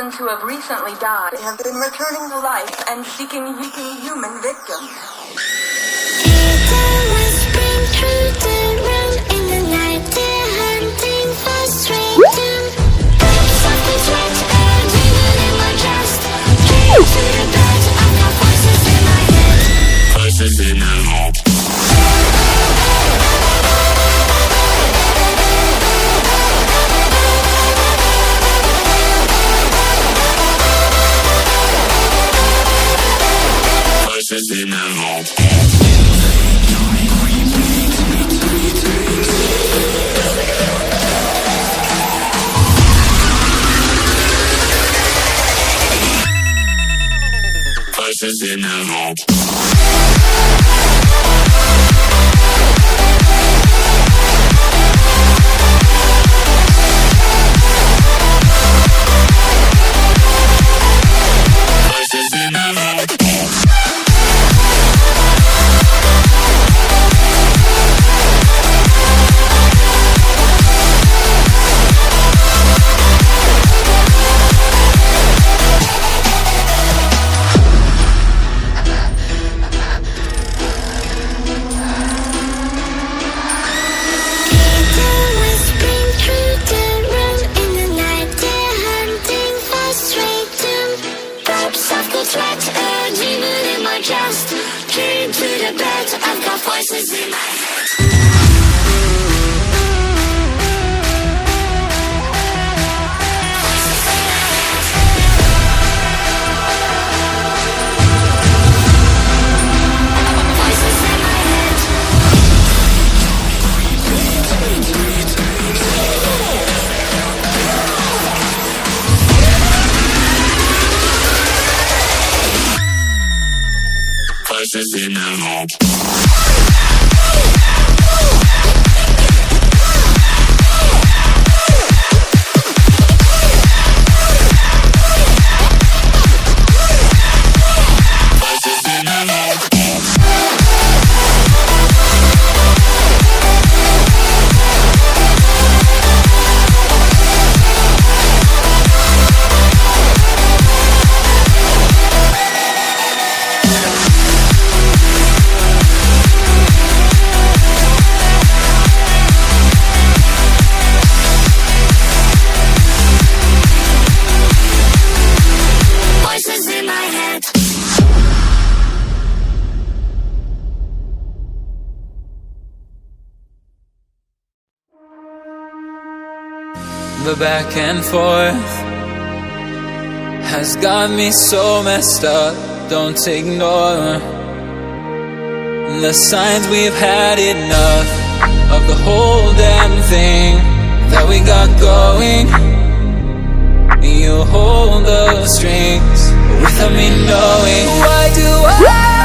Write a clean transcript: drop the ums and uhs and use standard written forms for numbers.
ones who have recently died have been returning to life and seeking human victims. Voices in my head. Voices in my head. Voices in my head. Voices in my head. Just came to the bed. I've got voices in my head. Voices in my head. Voices in my head. The back and forth has got me so messed up. Don't ignore the signs. We've had enough of the whole damn thing that we got going. You hold the strings without me knowing. Why do I